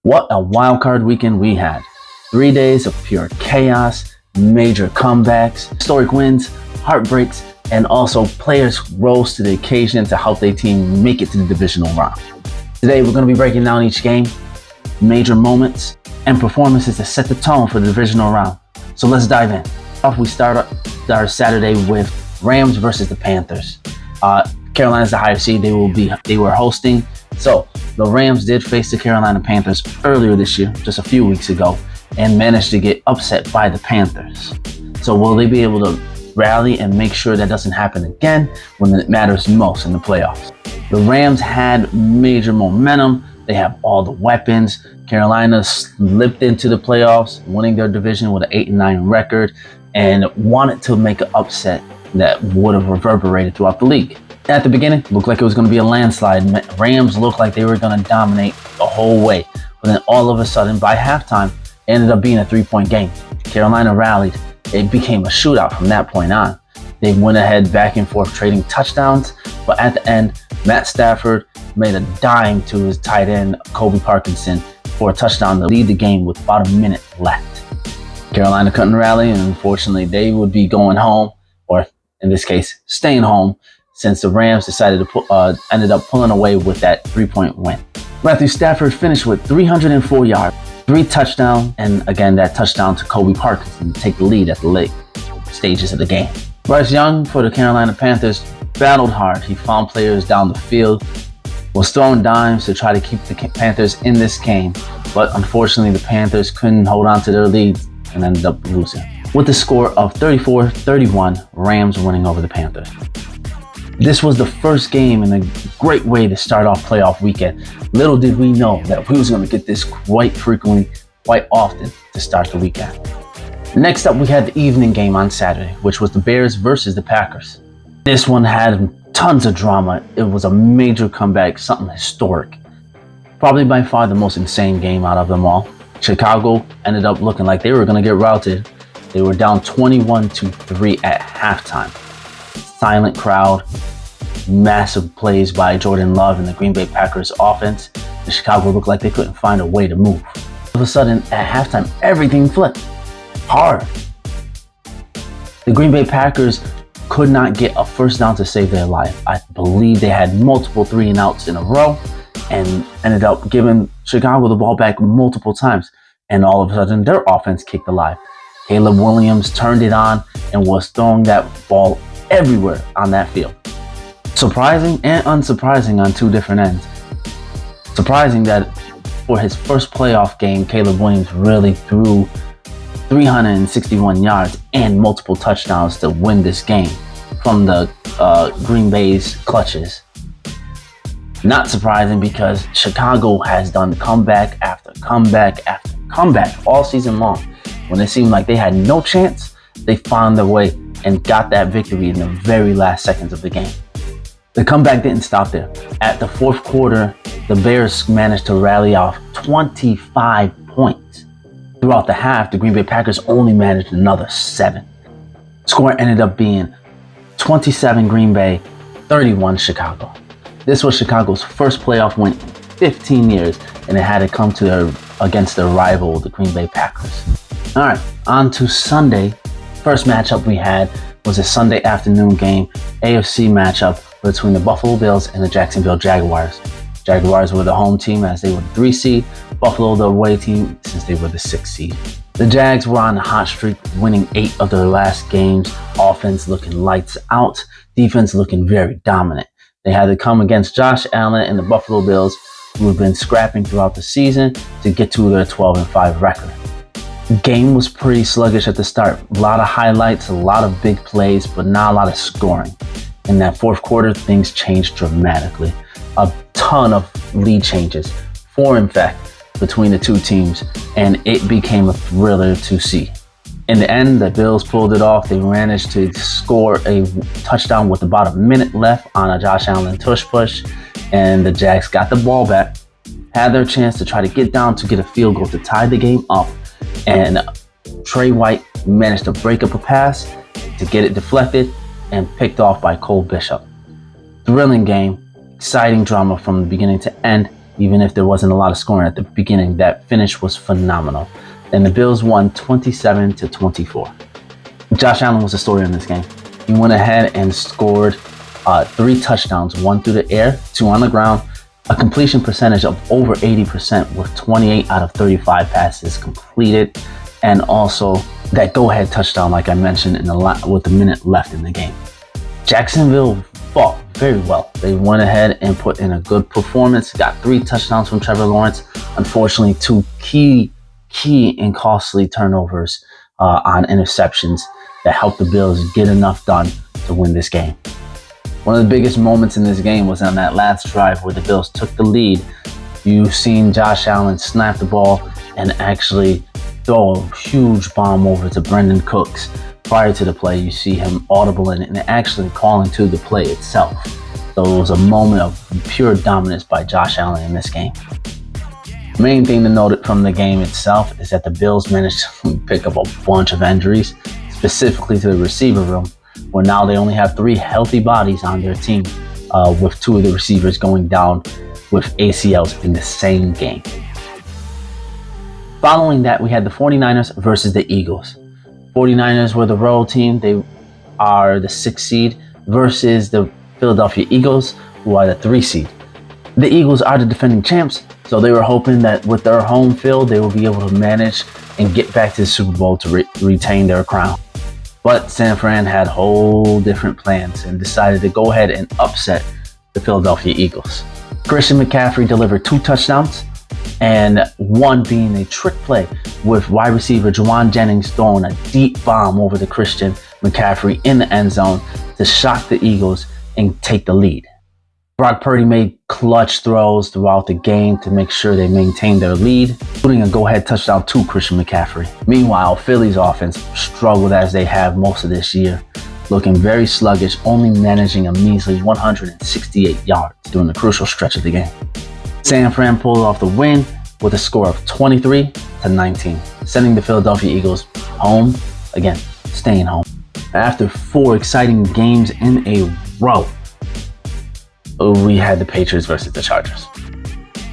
What a wild card weekend we had. 3 days of pure chaos, major comebacks, historic wins, heartbreaks, and also players rose to the occasion to help their team make it to the divisional round. Today we're going to be breaking down each game, major moments, and performances that set the tone for the divisional round. So let's dive in. We start our Saturday with Rams versus the Panthers. Carolina's the higher seed. They were hosting. So the Rams did face the Carolina Panthers earlier this year, just a few weeks ago, and managed to get upset by the Panthers. So will they be able to rally and make sure that doesn't happen again when it matters most in the playoffs? The Rams had major momentum. They have all the weapons. Carolina slipped into the playoffs, winning their division with an 8-9 record, and wanted to make an upset that would have reverberated throughout the league. At the beginning, it looked like it was going to be a landslide. Rams looked like they were going to dominate the whole way. But then all of a sudden, by halftime, it ended up being a 3-point game. Carolina rallied. It became a shootout from that point on. They went ahead back and forth trading touchdowns. But at the end, Matt Stafford made a dime to his tight end, Kobe Parkinson, for a touchdown to lead the game with about a minute left. Carolina couldn't rally, and unfortunately, they would be going home, or in this case, staying home, since the Rams decided to ended up pulling away with that 3-point win. Matthew Stafford finished with 304 yards, 3 touchdowns, and again, that touchdown to Kobe Parkinson to take the lead at the late stages of the game. Bryce Young for the Carolina Panthers battled hard. He found players down the field, was throwing dimes to try to keep the Panthers in this game, but unfortunately, the Panthers couldn't hold on to their lead and ended up losing. With the score of 34-31, Rams winning over the Panthers. This was the first game in a great way to start off playoff weekend. Little did we know that we was going to get this quite frequently, quite often to start the weekend. Next up, we had the evening game on Saturday, which was the Bears versus the Packers. This one had tons of drama. It was a major comeback, something historic. Probably by far the most insane game out of them all. Chicago ended up looking like they were going to get routed. They were down 21-3 at halftime. Silent crowd, massive plays by Jordan Love and the Green Bay Packers offense. The Chicago looked like they couldn't find a way to move. All of a sudden, at halftime, everything flipped. Hard. The Green Bay Packers could not get a first down to save their life. I believe they had multiple 3-and-outs in a row and ended up giving Chicago the ball back multiple times. And all of a sudden, their offense kicked alive. Caleb Williams turned it on and was throwing that ball everywhere on that field. Surprising and unsurprising on two different ends. Surprising that for his first playoff game, Caleb Williams really threw 361 yards and multiple touchdowns to win this game from the Green Bay's clutches. Not surprising because Chicago has done comeback after comeback after comeback all season long. When it seemed like they had no chance, they found their way and got that victory in the very last seconds of the game. The comeback didn't stop there. At the fourth quarter, the Bears managed to rally off 25 points. Throughout the half, the Green Bay Packers only managed another 7. The score ended up being 27 Green Bay, 31 Chicago. This was Chicago's first playoff win in 15 years, and it had to come against their rival, the Green Bay Packers. All right, on to Sunday. First matchup we had was a Sunday afternoon game, AFC matchup between the Buffalo Bills and the Jacksonville Jaguars. Jaguars were the home team as they were the 3 seed, Buffalo the away team since they were the 6 seed. The Jags were on a hot streak, winning 8 of their last games, offense looking lights out, defense looking very dominant. They had to come against Josh Allen and the Buffalo Bills, who have been scrapping throughout the season to get to their 12-5 record. The game was pretty sluggish at the start. A lot of highlights, a lot of big plays, but not a lot of scoring. In that fourth quarter, things changed dramatically. A ton of lead changes, 4 in fact, between the two teams, and it became a thriller to see. In the end, the Bills pulled it off. They managed to score a touchdown with about a minute left on a Josh Allen tush push, and the Jags got the ball back, had their chance to try to get down to get a field goal to tie the game up, and Trey White managed to break up a pass to get it deflected and picked off by Cole Bishop. Thrilling game, exciting drama from the beginning to end, Even if there wasn't a lot of scoring at the beginning, that finish was phenomenal. And the Bills won 27-24. Josh Allen was the story in this game. He went ahead and scored 3 touchdowns, 1 through the air, 2 on the ground, a completion percentage of over 80% with 28 out of 35 passes completed, and also that go-ahead touchdown, like I mentioned, with a minute left in the game. Jacksonville fought very well. They went ahead and put in a good performance, got 3 touchdowns from Trevor Lawrence. Unfortunately, 2 key and costly turnovers on interceptions that helped the Bills get enough done to win this game. One of the biggest moments in this game was on that last drive where the Bills took the lead. You've seen Josh Allen snap the ball and actually throw a huge bomb over to Brendan Cooks. Prior to the play, you see him audible in it and actually calling to the play itself. So it was a moment of pure dominance by Josh Allen in this game. Main thing to note from the game itself is that the Bills managed to pick up a bunch of injuries, specifically to the receiver room, where now they only have 3 healthy bodies on their team, with 2 of the receivers going down with ACLs in the same game. Following that, we had the 49ers versus the Eagles. 49ers were the road team. They are the 6th seed versus the Philadelphia Eagles, who are the 3 seed. The Eagles are the defending champs, so they were hoping that with their home field, they will be able to manage and get back to the Super Bowl to retain their crown. But San Fran had whole different plans and decided to go ahead and upset the Philadelphia Eagles. Christian McCaffrey delivered 2 touchdowns, and one being a trick play with wide receiver Juwan Jennings throwing a deep bomb over to Christian McCaffrey in the end zone to shock the Eagles and take the lead. Brock Purdy made clutch throws throughout the game to make sure they maintained their lead, including a go-ahead touchdown to Christian McCaffrey. Meanwhile, Philly's offense struggled as they have most of this year, looking very sluggish, only managing a measly 168 yards during the crucial stretch of the game. San Fran pulled off the win with a score of 23-19, sending the Philadelphia Eagles home, again, staying home. After 4 exciting games in a row, we had the Patriots versus the Chargers.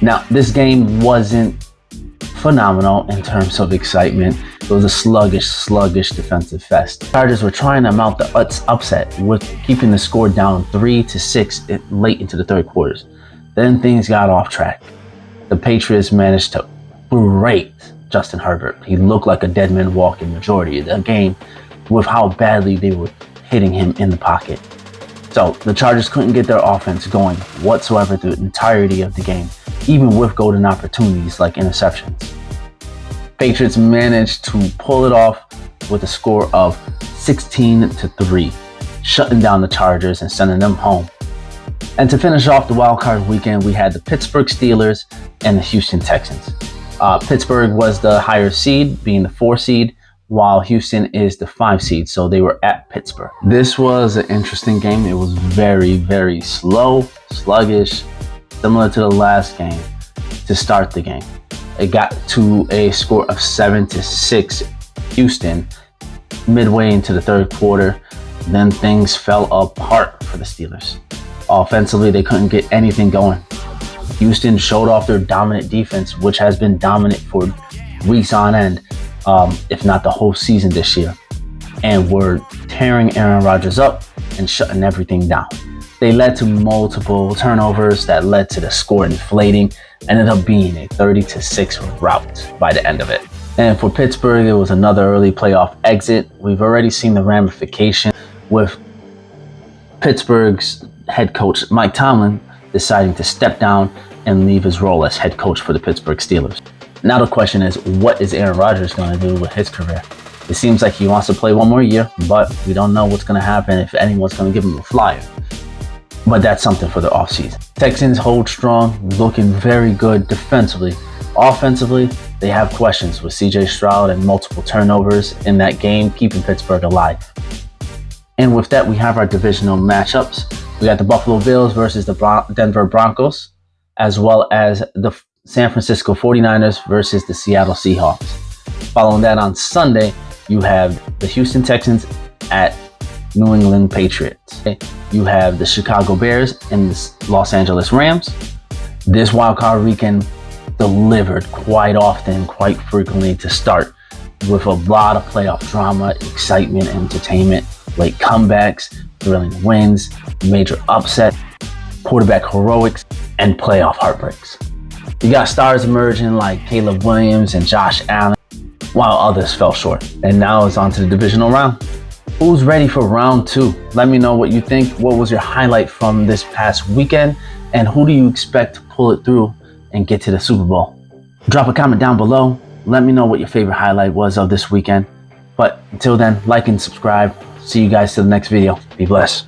Now, this game wasn't phenomenal in terms of excitement. It was a sluggish defensive fest. The Chargers were trying to mount the upset with keeping the score down 3-6 late into the third quarters. Then things got off track. The Patriots managed to berate Justin Herbert. He looked like a dead man walking majority of the game with how badly they were hitting him in the pocket. So the Chargers couldn't get their offense going whatsoever the entirety of the game, even with golden opportunities like interceptions. Patriots managed to pull it off with a score of 16-3, shutting down the Chargers and sending them home. And to finish off the wildcard weekend, we had the Pittsburgh Steelers and the Houston Texans. Pittsburgh was the higher seed, being the 4 seed, while Houston is the 5 seed, so they were at Pittsburgh. This was an interesting game. It was very slow, sluggish, similar to the last game to start the game. It got to a score of 7-6 Houston midway into the third quarter. Then things fell apart for the Steelers. Offensively, they couldn't get anything going. Houston showed off their dominant defense, which has been dominant for weeks on end, if not the whole season this year, and were tearing Aaron Rodgers up and shutting everything down. They led to multiple turnovers that led to the score inflating, ended up being a 30-6 rout by the end of it. And for Pittsburgh, it was another early playoff exit. We've already seen the ramification with Pittsburgh's head coach Mike Tomlin deciding to step down and leave his role as head coach for the Pittsburgh Steelers. Now the question is, what is Aaron Rodgers going to do with his career? It seems like he wants to play one more year, but we don't know what's going to happen, if anyone's going to give him a flyer. But that's something for the offseason. Texans hold strong, looking very good defensively. Offensively, they have questions with CJ Stroud and multiple turnovers in that game, keeping Pittsburgh alive. And with that, we have our divisional matchups. We got the Buffalo Bills versus the Denver Broncos, as well as the San Francisco 49ers versus the Seattle Seahawks. Following that on Sunday, you have the Houston Texans at New England Patriots. You have the Chicago Bears and the Los Angeles Rams. This wildcard weekend delivered quite often, quite frequently to start, with a lot of playoff drama, excitement, entertainment, late comebacks, thrilling wins, major upset, quarterback heroics, and playoff heartbreaks. You got stars emerging like Caleb Williams and Josh Allen, while others fell short. And now it's on to the divisional round. Who's ready for round 2? Let me know what you think. What was your highlight from this past weekend? And who do you expect to pull it through and get to the Super Bowl? Drop a comment down below. Let me know what your favorite highlight was of this weekend. But until then, like and subscribe. See you guys till the next video. Be blessed.